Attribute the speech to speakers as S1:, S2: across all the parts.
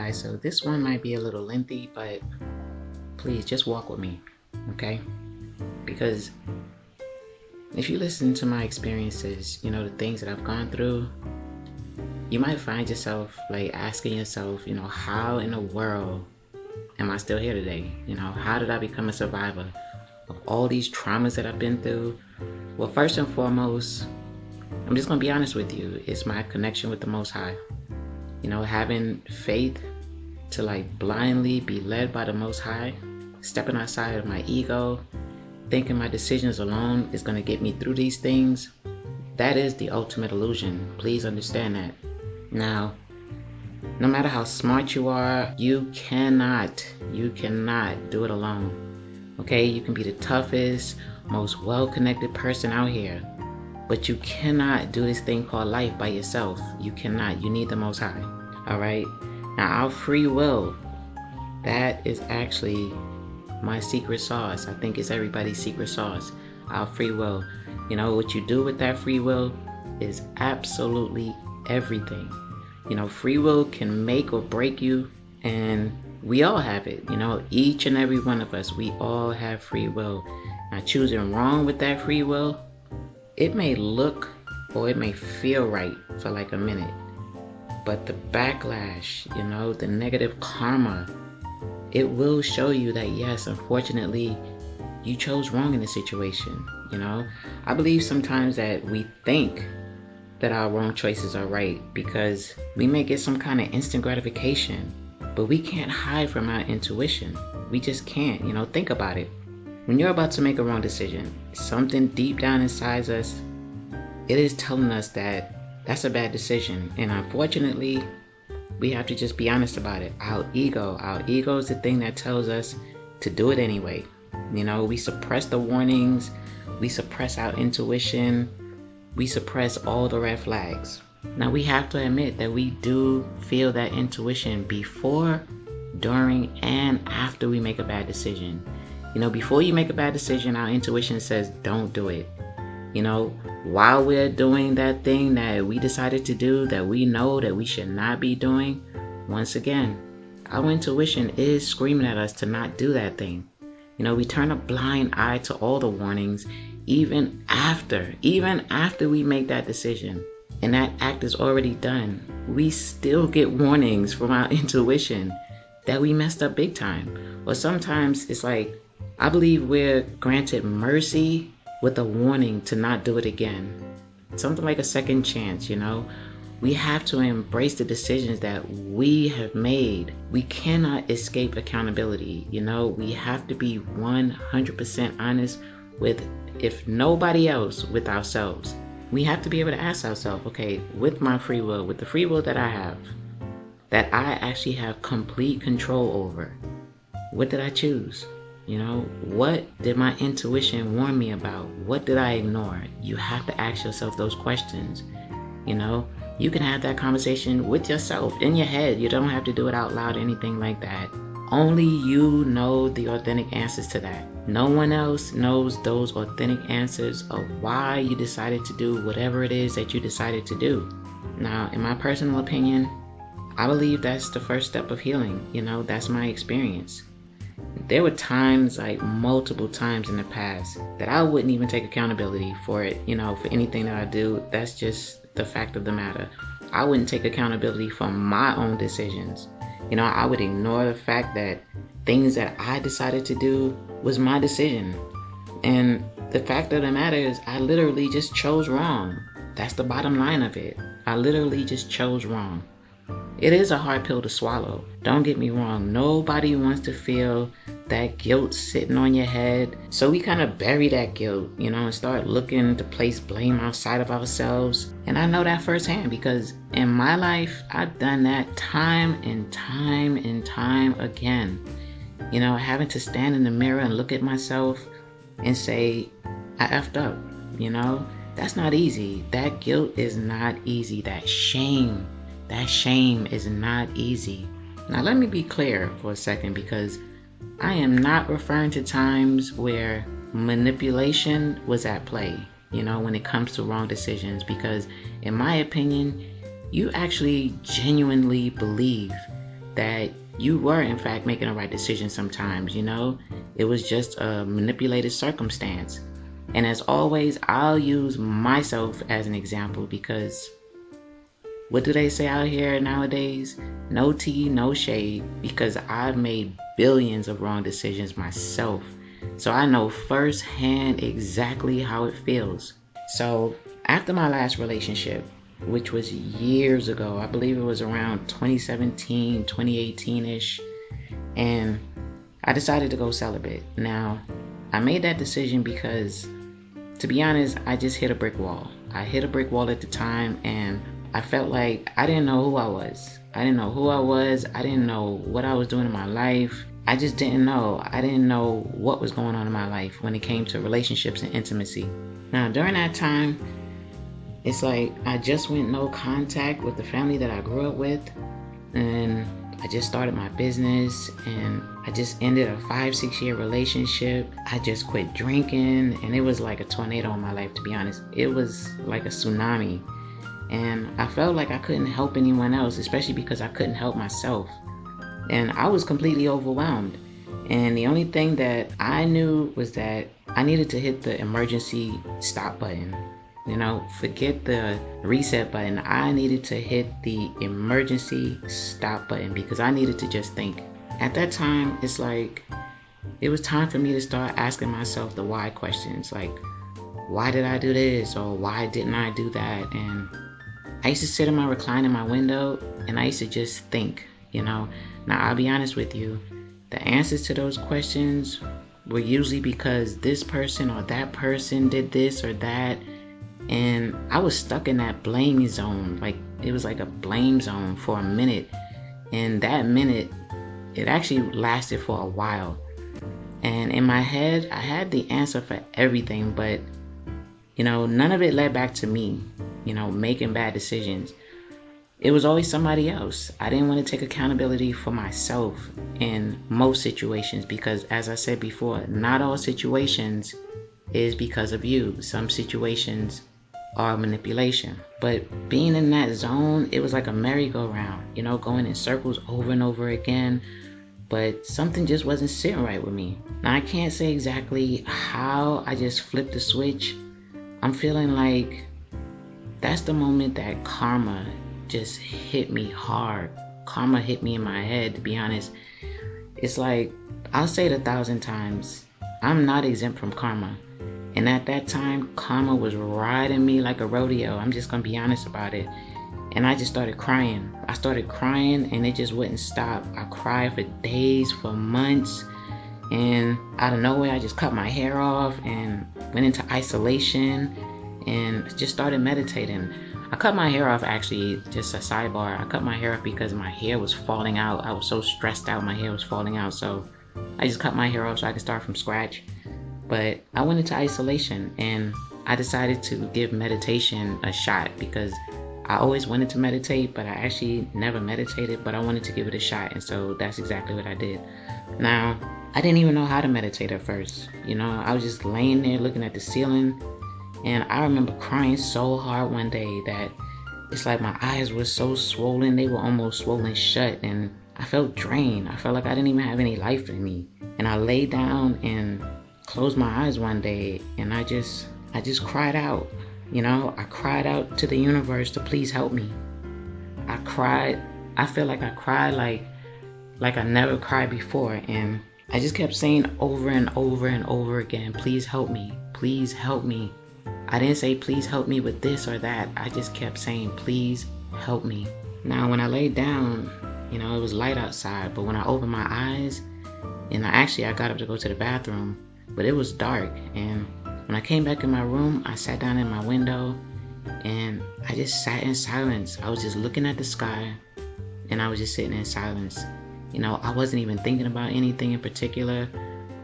S1: guys, so this one might be a little lengthy, but please just walk with me, okay? Because if you listen to my experiences, the things that I've gone through, you might find yourself like asking yourself, how in the world am I still here today? How did I become a survivor of all these traumas that I've been through? Well, first and foremost, I'm just going to be honest with you. It's my connection with the Most High. Having faith to like blindly be led by the Most High, stepping outside of my ego, thinking my decisions alone is going to get me through these things. That is the ultimate illusion. Please understand that. Now, no matter how smart you are, you cannot do it alone. Okay, you can be the toughest, most well-connected person out here, but you cannot do this thing called life by yourself. You cannot. You need the Most High. All right. Now, our free will, that is actually my secret sauce. I think it's everybody's secret sauce. Our free will. What you do with that free will is absolutely everything. Free will can make or break you, and we all have it. Each and every one of us, we all have free will. Now, choosing wrong with that free will, it may look or it may feel right for like a minute, but the backlash, the negative karma, it will show you that yes, unfortunately, you chose wrong in the situation. I believe sometimes that we think that our wrong choices are right because we may get some kind of instant gratification, but we can't hide from our intuition. We just can't. Think about it. When you're about to make a wrong decision, something deep down inside us, it is telling us that that's a bad decision. And unfortunately, we have to just be honest about it. Our ego is the thing that tells us to do it anyway. We suppress the warnings, we suppress our intuition, we suppress all the red flags. Now, we have to admit that we do feel that intuition before, during, and after we make a bad decision. Before you make a bad decision, our intuition says, don't do it. While we're doing that thing that we decided to do, that we know that we should not be doing, once again, our intuition is screaming at us to not do that thing. We turn a blind eye to all the warnings, even after we make that decision, and that act is already done. We still get warnings from our intuition that we messed up big time. Or sometimes it's like, I believe we're granted mercy with a warning to not do it again. Something like a second chance, We have to embrace the decisions that we have made. We cannot escape accountability. We have to be 100% honest with, if nobody else, with ourselves. We have to be able to ask ourselves, okay, with my free will, with the free will that I have, that I actually have complete control over, what did I choose? What did my intuition warn me about? What did I ignore? You have to ask yourself those questions. You can have that conversation with yourself in your head. You don't have to do it out loud or anything like that. Only you know the authentic answers to that. No one else knows those authentic answers of why you decided to do whatever it is that you decided to do. Now, in my personal opinion, I believe that's the first step of healing. That's my experience. There were times, like multiple times in the past, that I wouldn't even take accountability for it, for anything that I do. That's just the fact of the matter. I wouldn't take accountability for my own decisions. I would ignore the fact that things that I decided to do was my decision. And the fact of the matter is, I literally just chose wrong. That's the bottom line of it. I literally just chose wrong. It is a hard pill to swallow. Don't get me wrong. Nobody wants to feel that guilt sitting on your head. So we kind of bury that guilt, and start looking to place blame outside of ourselves. And I know that firsthand because in my life, I've done that time and time and time again. Having to stand in the mirror and look at myself and say, I effed up. That's not easy. That guilt is not easy. That shame is not easy. Now, let me be clear for a second, because I am not referring to times where manipulation was at play, when it comes to wrong decisions, because in my opinion, you actually genuinely believe that you were in fact making the right decision sometimes, It was just a manipulated circumstance. And as always, I'll use myself as an example because what do they say out here nowadays? No tea, no shade, because I've made billions of wrong decisions myself. So I know firsthand exactly how it feels. So after my last relationship, which was years ago, I believe it was around 2017, 2018-ish, and I decided to go celibate. Now, I made that decision because, to be honest, I just hit a brick wall. I hit a brick wall at the time, and I felt like I didn't know who I was. I didn't know who I was. I didn't know what I was doing in my life. I just didn't know. I didn't know what was going on in my life when it came to relationships and intimacy. Now, during that time, it's like I just went no contact with the family that I grew up with, and I just started my business, and I just ended a 5-6 year relationship. I just quit drinking, and it was like a tornado in my life, to be honest. It was like a tsunami, and I felt like I couldn't help anyone else, especially because I couldn't help myself, and I was completely overwhelmed. And the only thing that I knew was that I needed to hit the emergency stop button. Forget the reset button. I needed to hit the emergency stop button because I needed to just think. At that time, it's like it was time for me to start asking myself the why questions. Like, why did I do this? Or why didn't I do that? And I used to sit in my recliner in my window and I used to just think, Now, I'll be honest with you. The answers to those questions were usually because this person or that person did this or that. And I was stuck in that blame zone. Like, it was like a blame zone for a minute. And that minute, it actually lasted for a while. And in my head, I had the answer for everything, but, none of it led back to me, making bad decisions. It was always somebody else. I didn't want to take accountability for myself in most situations because, as I said before, not all situations is because of you. Some situations are manipulation. But being in that zone, it was like a merry-go-round, going in circles over and over again. But something just wasn't sitting right with me. Now, I can't say exactly how I just flipped the switch. I'm feeling like that's the moment that karma just hit me hard. Karma hit me in my head, to be honest. It's like, I'll say it 1,000 times, I'm not exempt from karma. And at that time, karma was riding me like a rodeo. I'm just going to be honest about it. And I just started crying. I started crying and it just wouldn't stop. I cried for days, for months. And out of nowhere, I just cut my hair off and went into isolation and just started meditating. I cut my hair off, actually, just a sidebar. I cut my hair off because my hair was falling out. I was so stressed out, my hair was falling out. So I just cut my hair off so I could start from scratch. But I went into isolation and I decided to give meditation a shot because I always wanted to meditate, but I actually never meditated, but I wanted to give it a shot. And so that's exactly what I did. Now, I didn't even know how to meditate at first. I was just laying there looking at the ceiling. And I remember crying so hard one day that it's like my eyes were so swollen. They were almost swollen shut. And I felt drained. I felt like I didn't even have any life in me. And I laid down and closed my eyes one day and I just cried out. I cried out to the universe to please help me. I cried. I feel like I cried like I never cried before, and I just kept saying over and over and over again, please help me, please help me. I didn't say please help me with this or that. I just kept saying please help me. Now when I laid down, it was light outside, but when I opened my eyes and I got up to go to the bathroom, but it was dark. And when I came back in my room, I sat down in my window and I just sat in silence. I was just looking at the sky and I was just sitting in silence. I wasn't even thinking about anything in particular.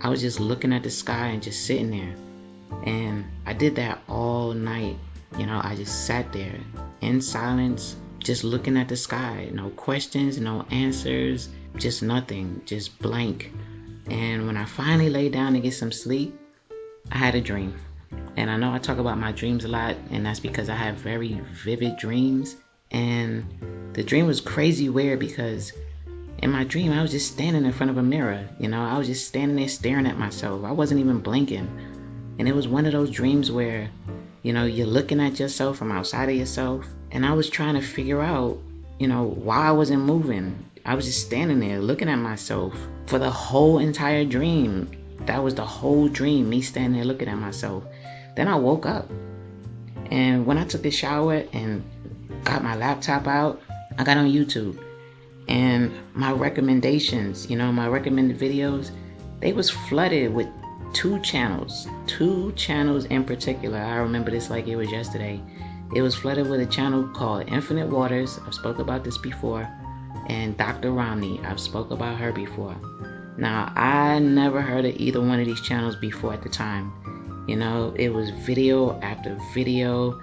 S1: I was just looking at the sky and just sitting there. And I did that all night. I just sat there in silence, just looking at the sky. No questions, no answers, just nothing, just blank. And when I finally laid down to get some sleep, I had a dream. And I know I talk about my dreams a lot, and that's because I have very vivid dreams. And the dream was crazy weird because in my dream, I was just standing in front of a mirror. I was just standing there staring at myself. I wasn't even blinking. And it was one of those dreams where, you're looking at yourself from outside of yourself. And I was trying to figure out, why I wasn't moving. I was just standing there looking at myself for the whole entire dream. That was the whole dream, me standing there looking at myself. Then I woke up. And when I took a shower and got my laptop out, I got on YouTube. And my recommendations, my recommended videos, they was flooded with two channels in particular. I remember this like it was yesterday. It was flooded with a channel called Infinite Waters. I've spoke about this before. And Dr. Romney, I've spoke about her before. Now, I never heard of either one of these channels before at the time. It was video after video,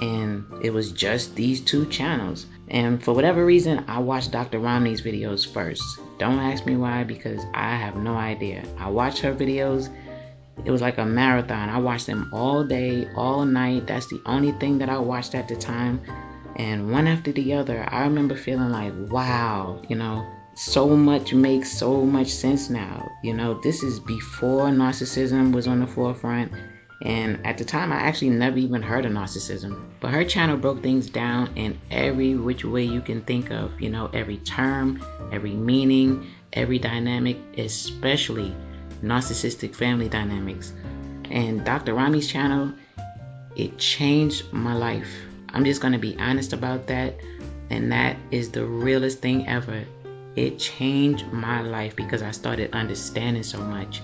S1: and it was just these two channels. And for whatever reason, I watched Dr. Romney's videos first. Don't ask me why, because I have no idea. I watched her videos. It was like a marathon. I watched them all day, all night. That's the only thing that I watched at the time. And one after the other, I remember feeling like, wow, so much makes so much sense now. This is before narcissism was on the forefront. And at the time, I actually never even heard of narcissism. But her channel broke things down in every which way you can think of. Every term, every meaning, every dynamic, especially narcissistic family dynamics. And Dr. Rami's channel, it changed my life. I'm just going to be honest about that. And that is the realest thing ever. It changed my life because I started understanding so much.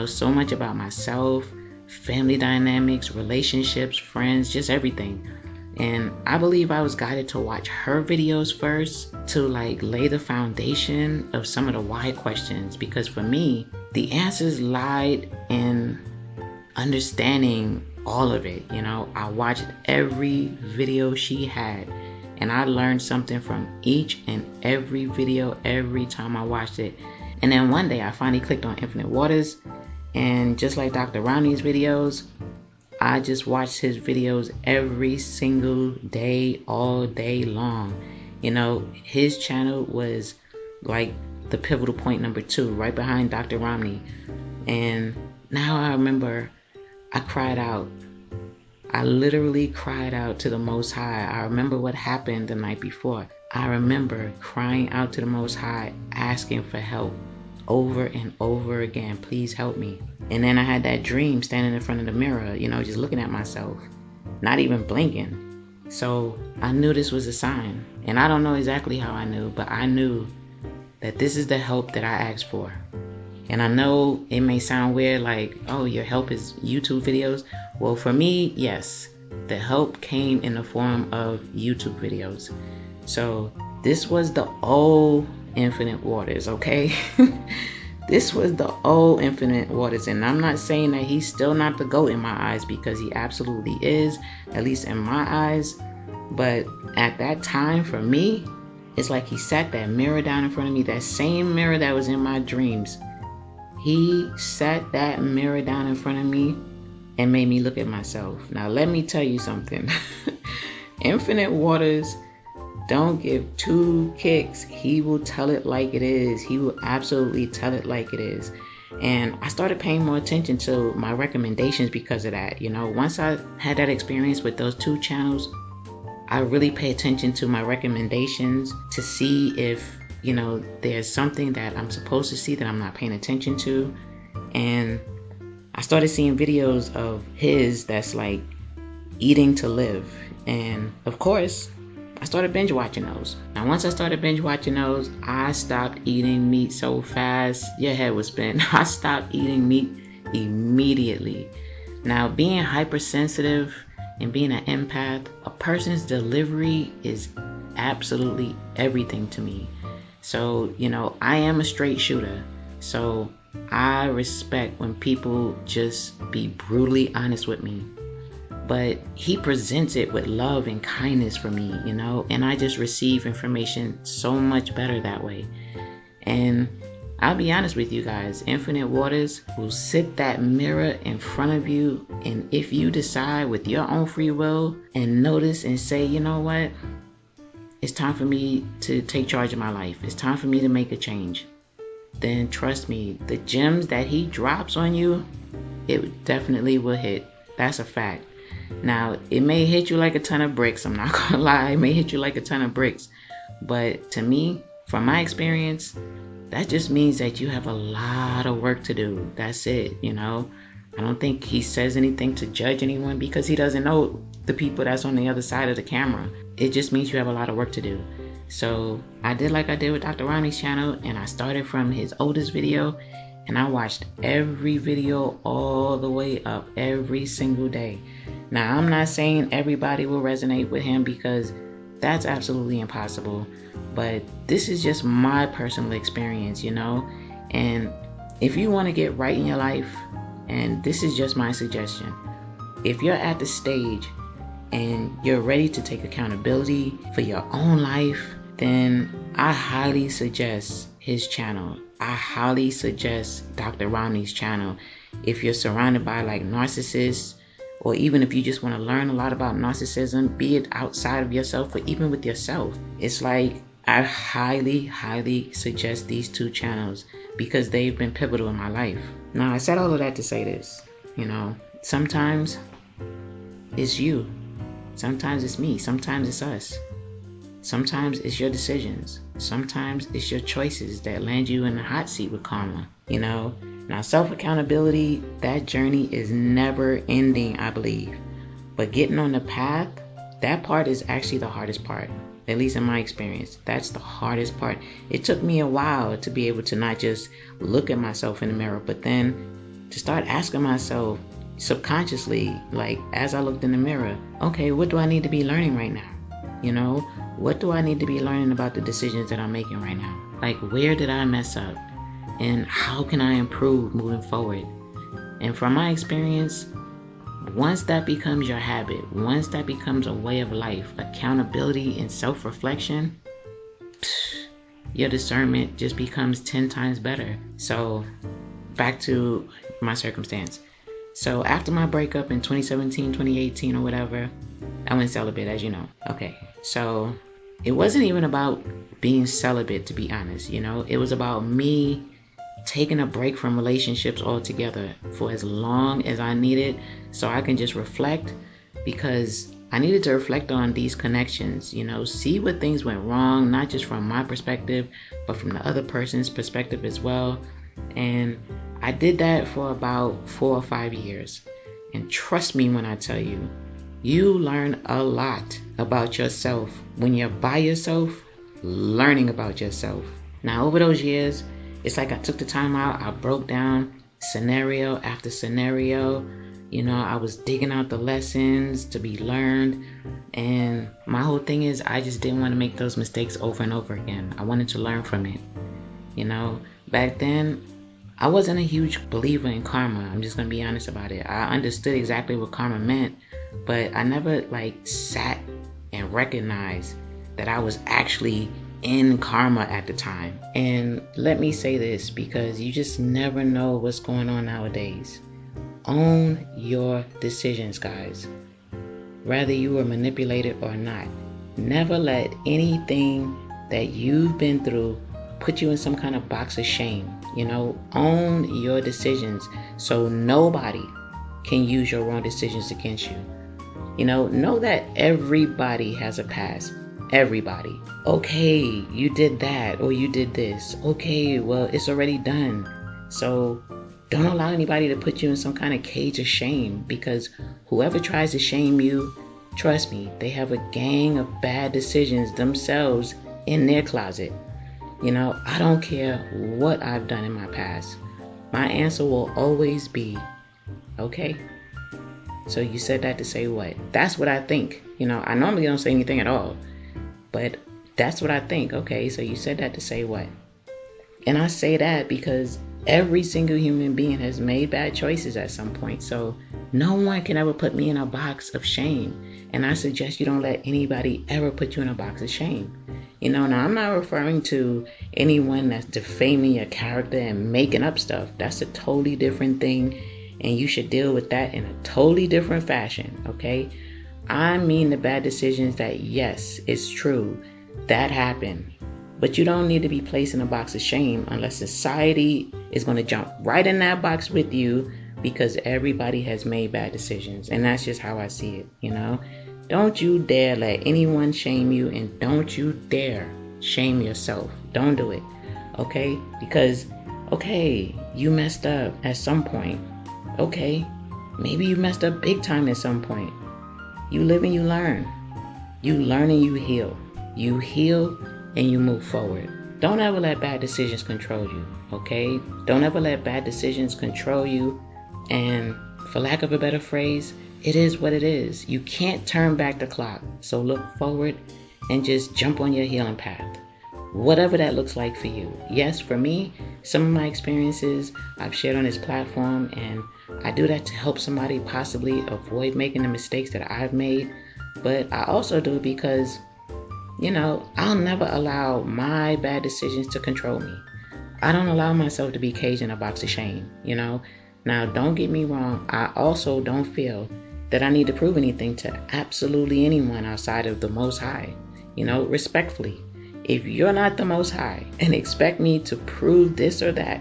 S1: So much about myself, family dynamics, relationships, friends, just everything. And I believe I was guided to watch her videos first to lay the foundation of some of the why questions. Because for me, the answers lied in understanding all of it. I watched every video she had, and I learned something from each and every video every time I watched it. And then one day I finally clicked on Infinite Waters, and just like Dr. Romney's videos, I just watched his videos every single day, all day long. His channel was like the pivotal point number 2, right behind Dr. Romney. And now I remember I cried out. I literally cried out to the Most High. I remember what happened the night before. I remember crying out to the Most High, asking for help over and over again. Please help me. And then I had that dream standing in front of the mirror, just looking at myself, not even blinking. So I knew this was a sign. And I don't know exactly how I knew, but I knew that this is the help that I asked for. And I know it may sound weird, like, oh, your help is YouTube videos. Well, for me, yes, the help came in the form of YouTube videos. So this was the old Infinite Waters, okay? This was the old Infinite Waters. And I'm not saying that he's still not the GOAT in my eyes, because he absolutely is, at least in my eyes. But at that time, for me, it's like he sat that mirror down in front of me, that same mirror that was in my dreams. He sat that mirror down in front of me and made me look at myself. Now, let me tell you something. Infinite Waters don't give two kicks. He will tell it like it is. He will absolutely tell it like it is. And I started paying more attention to my recommendations because of that. Once I had that experience with those two channels, I really pay attention to my recommendations to see if there's something that I'm supposed to see that I'm not paying attention to. And I started seeing videos of his that's like eating to live. And of course, I started binge watching those. Now, once I started binge watching those, I stopped eating meat so fast, your head would spin. I stopped eating meat immediately. Now, being hypersensitive and being an empath, a person's delivery is absolutely everything to me. So, I am a straight shooter. So I respect when people just be brutally honest with me. But he presents it with love and kindness for me, and I just receive information so much better that way. And I'll be honest with you guys, Infinite Waters will sit that mirror in front of you, and if you decide with your own free will and notice and say, you know what, it's time for me to take charge of my life. It's time for me to make a change. Then trust me, the gems that he drops on you, it definitely will hit. That's a fact. Now, it may hit you like a ton of bricks. I'm not gonna lie. It may hit you like a ton of bricks. But to me, from my experience, that just means that you have a lot of work to do. That's it, you know. I don't think he says anything to judge anyone because he doesn't know the people that's on the other side of the camera. It just means you have a lot of work to do. So I did like I did with Dr. Romney's channel, and I started from his oldest video, and I watched every video all the way up every single day. Now, I'm not saying everybody will resonate with him because that's absolutely impossible, but this is just my personal experience, you know. And if you want to get right in your life, and this is just my suggestion, if you're at the stage and you're ready to take accountability for your own life, then I highly suggest his channel. I highly suggest Dr. Romney's channel. If you're surrounded by like narcissists, or even if you just want to learn a lot about narcissism, be it outside of yourself or even with yourself, it's like I highly suggest these two channels because they've been pivotal in my life. Now, I said all of that to say this, you know, sometimes it's you, sometimes it's me, sometimes it's us. Sometimes it's your decisions. Sometimes it's your choices that land you in the hot seat with karma, you know. Now, self-accountability, that journey is never ending, I believe. But getting on the path, that part is actually the hardest part, at least in my experience. That's the hardest part. It took me a while to be able to not just look at myself in the mirror, but then to start asking myself subconsciously, like as I looked in the mirror, okay, what do I need to be learning right now? You know, what do I need to be learning about the decisions that I'm making right now? Like, where did I mess up? And how can I improve moving forward? And from my experience, once that becomes your habit, once that becomes a way of life, accountability and self-reflection, your discernment just becomes 10 times better. So back to my circumstance. So after my breakup in 2017, 2018 or whatever, I went celibate, as you know. Okay, so it wasn't even about being celibate, to be honest, you know. It was about me taking a break from relationships altogether for as long as I needed so I can just reflect, because I needed to reflect on these connections, you know, see what things went wrong, not just from my perspective, but from the other person's perspective as well. And I did that for about 4 or 5 years. And trust me when I tell you, you learn a lot about yourself when you're by yourself, learning about yourself. Now, over those years, it's like I took the time out, I broke down scenario after scenario. You know, I was digging out the lessons to be learned. And my whole thing is I just didn't want to make those mistakes over and over again. I wanted to learn from it. You know, back then, I wasn't a huge believer in karma. I'm just going to be honest about it. I understood exactly what karma meant, but I never like sat and recognized that I was actually in karma at the time. And let me say this, because you just never know what's going on nowadays. Own your decisions, guys. Whether you were manipulated or not. Never let anything that you've been through put you in some kind of box of shame. You know, own your decisions so nobody can use your wrong decisions against you. You know that everybody has a past. Everybody. Okay, you did that or you did this. Okay, well, it's already done. So don't allow anybody to put you in some kind of cage of shame, because whoever tries to shame you, trust me, they have a gang of bad decisions themselves in their closet. You know, I don't care what I've done in my past. My answer will always be, okay. So you said that to say what? That's what I think. You know, I normally don't say anything at all, but that's what I think. Okay, so you said that to say what? And I say that because every single human being has made bad choices at some point. So no one can ever put me in a box of shame. And I suggest you don't let anybody ever put you in a box of shame. You know, now I'm not referring to anyone that's defaming your character and making up stuff. That's a totally different thing. And you should deal with that in a totally different fashion. Okay. I mean the bad decisions that, yes, it's true. That happened. But you don't need to be placed in a box of shame unless society is going to jump right in that box with you, because everybody has made bad decisions. And that's just how I see it. Don't you dare let anyone shame you, and don't you dare shame yourself. Don't do it. Okay? Because, okay, you messed up at some point. Okay, maybe you messed up big time at some point. You live and you learn. You learn and you heal. You heal and you move forward. Don't ever let bad decisions control you, okay? Don't ever let bad decisions control you. And for lack of a better phrase, it is what it is. You can't turn back the clock. So look forward and just jump on your healing path. Whatever that looks like for you. Yes, for me, some of my experiences I've shared on this platform, and I do that to help somebody possibly avoid making the mistakes that I've made. But I also do it because, I'll never allow my bad decisions to control me. I don't allow myself to be caged in a box of shame, Now, don't get me wrong. I also don't feel that I need to prove anything to absolutely anyone outside of the Most High, respectfully. If you're not the Most High and expect me to prove this or that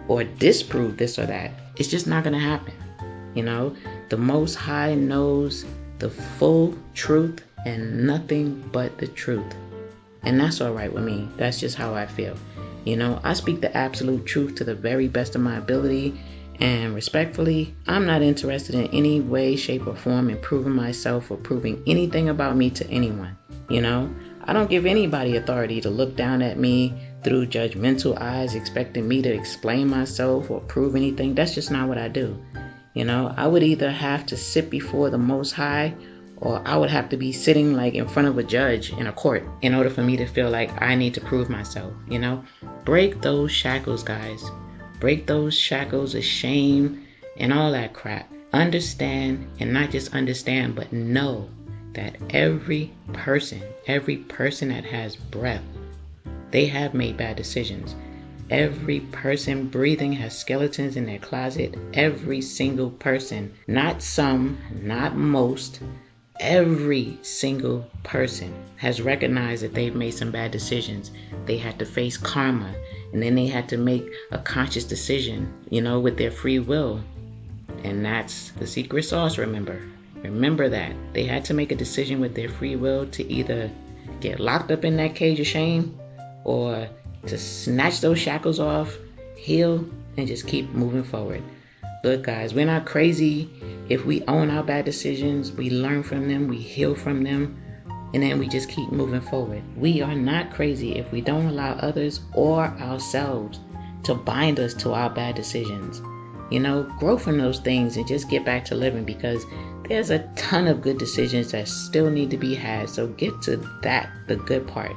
S1: or disprove this or that, it's just not going to happen. The Most High knows the full truth and nothing but the truth. And that's all right with me. That's just how I feel. I speak the absolute truth to the very best of my ability. And respectfully, I'm not interested in any way, shape, or form in proving myself or proving anything about me to anyone. I don't give anybody authority to look down at me through judgmental eyes, expecting me to explain myself or prove anything. That's just not what I do. I would either have to sit before the Most High, or I would have to be sitting like in front of a judge in a court in order for me to feel like I need to prove myself. Break those shackles, guys. Break those shackles of shame and all that crap. Understand, and not just understand, but know that every person that has breath, they have made bad decisions. Every person breathing has skeletons in their closet. Every single person, not some, not most, every single person has recognized that they've made some bad decisions. They had to face karma, and then they had to make a conscious decision, with their free will. And that's the secret sauce, remember. Remember that. They had to make a decision with their free will to either get locked up in that cage of shame, or to snatch those shackles off, heal, and just keep moving forward. Look, guys, we're not crazy if we own our bad decisions. We learn from them, we heal from them, and then we just keep moving forward. We are not crazy if we don't allow others or ourselves to bind us to our bad decisions. Grow from those things and just get back to living, because there's a ton of good decisions that still need to be had. So get to that, the good part,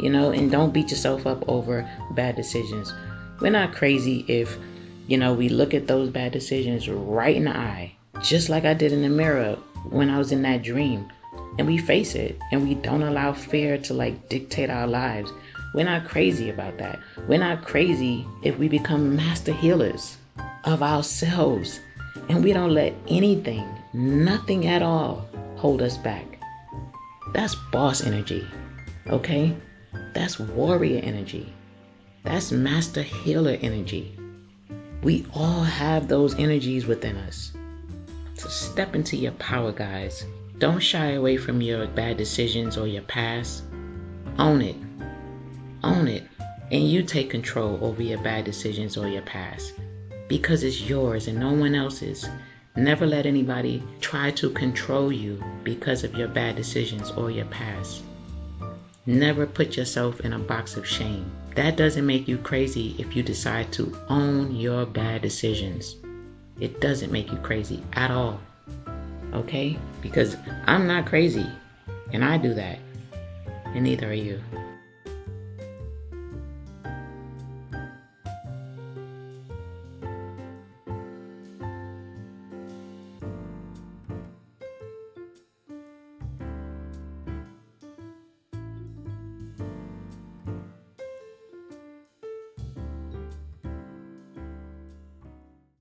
S1: and don't beat yourself up over bad decisions. We're not crazy if, we look at those bad decisions right in the eye, just like I did in the mirror when I was in that dream, and we face it, and we don't allow fear to dictate our lives. We're not crazy about that. We're not crazy if we become master healers of ourselves, and we don't let anything, nothing at all, hold us back. That's boss energy, okay? That's warrior energy. That's master healer energy. We all have those energies within us. So step into your power, guys. Don't shy away from your bad decisions or your past. Own it. Own it. And you take control over your bad decisions or your past, because it's yours and no one else's. Never let anybody try to control you because of your bad decisions or your past. Never put yourself in a box of shame. That doesn't make you crazy if you decide to own your bad decisions. It doesn't make you crazy at all. Okay? Because I'm not crazy, and I do that, and neither are you.